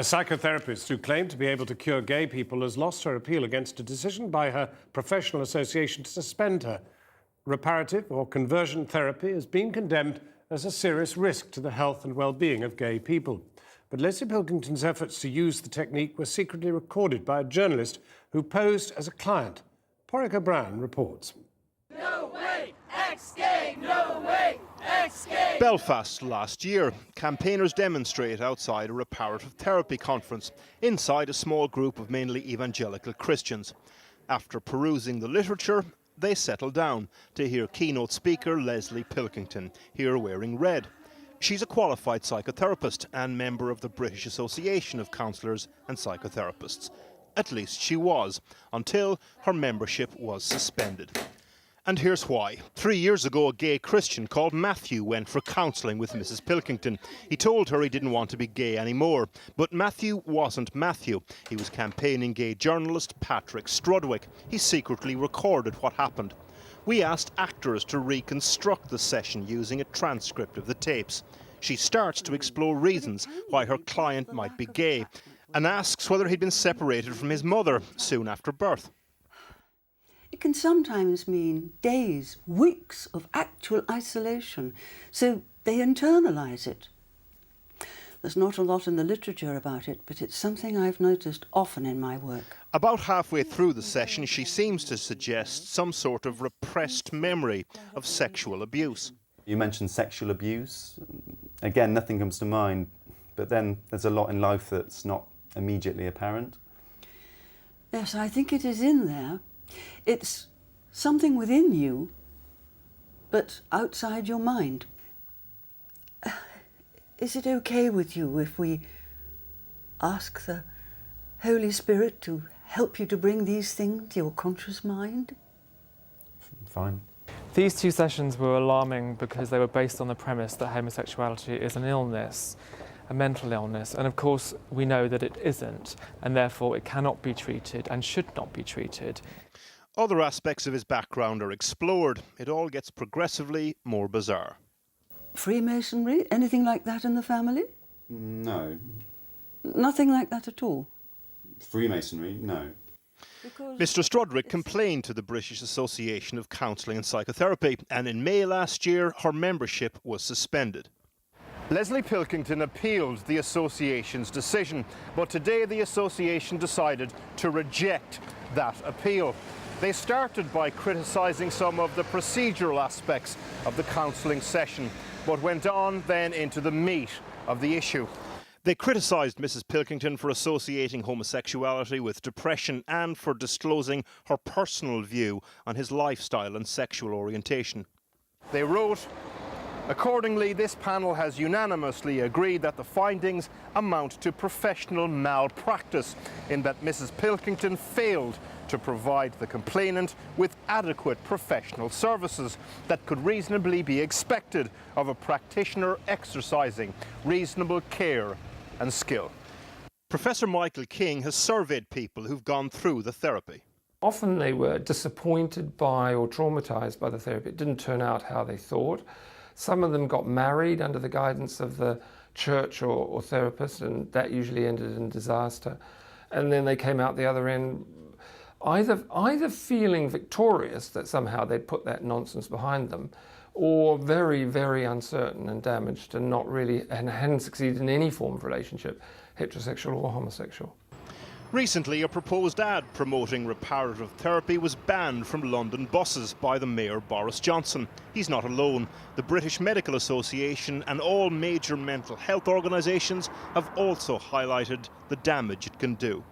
A psychotherapist who claimed to be able to cure gay people has lost her appeal against a decision by her professional association to suspend her. Reparative or conversion therapy has been condemned as a serious risk to the health and well-being of gay people. But Lesley Pilkington's efforts to use the technique were secretly recorded by a journalist who posed as a client. Porrica Brown reports. No way, ex-gay, no way, ex-gay. Belfast last year, campaigners demonstrate outside a reparative therapy conference inside a small group of mainly evangelical Christians. After perusing the literature, they settle down to hear keynote speaker Lesley Pilkington, here wearing red. She's a qualified psychotherapist and member of the British Association of Counsellors and Psychotherapists. At least she was, until her membership was suspended. And here's why. 3 years ago, a gay Christian called Matthew went for counselling with Mrs. Pilkington. He told her he didn't want to be gay anymore. But Matthew wasn't Matthew. He was campaigning gay journalist Patrick Strudwick. He secretly recorded what happened. We asked actors to reconstruct the session using a transcript of the tapes. She starts to explore reasons why her client might be gay and asks whether he'd been separated from his mother soon after birth. It can sometimes mean days, weeks of actual isolation, so they internalise it. There's not a lot in the literature about it, but it's something I've noticed often in my work. About halfway through the session, she seems to suggest some sort of repressed memory of sexual abuse. You mentioned sexual abuse. Again, nothing comes to mind, but then there's a lot in life that's not immediately apparent. Yes, I think it is in there. It's something within you, but outside your mind. Is it okay with you if we ask the Holy Spirit to help you to bring these things to your conscious mind? Fine. These two sessions were alarming because they were based on the premise that homosexuality is an illness, a mental illness, and of course we know that it isn't, and therefore it cannot be treated and should not be treated. Other aspects of his background are explored. It all gets progressively more bizarre. Freemasonry? Anything like that in the family? No. Nothing like that at all? Freemasonry? No. Mr. Strudwick complained to the British Association of Counselling and Psychotherapy, and in May last year, her membership was suspended. Lesley Pilkington appealed the association's decision, but today the association decided to reject that appeal. They started by criticising some of the procedural aspects of the counselling session, but went on then into the meat of the issue. They criticised Mrs. Pilkington for associating homosexuality with depression and for disclosing her personal view on his lifestyle and sexual orientation. They wrote, "Accordingly, this panel has unanimously agreed that the findings amount to professional malpractice in that Mrs. Pilkington failed to provide the complainant with adequate professional services that could reasonably be expected of a practitioner exercising reasonable care and skill." Professor Michael King has surveyed people who've gone through the therapy. Often they were disappointed by or traumatised by the therapy. It didn't turn out how they thought. Some of them got married under the guidance of the church or therapist, and that usually ended in disaster. And then they came out the other end either feeling victorious that somehow they'd put that nonsense behind them, or very, very uncertain and damaged and hadn't succeeded in any form of relationship, heterosexual or homosexual. Recently, a proposed ad promoting reparative therapy was banned from London buses by the Mayor Boris Johnson. He's not alone. The British Medical Association and all major mental health organisations have also highlighted the damage it can do.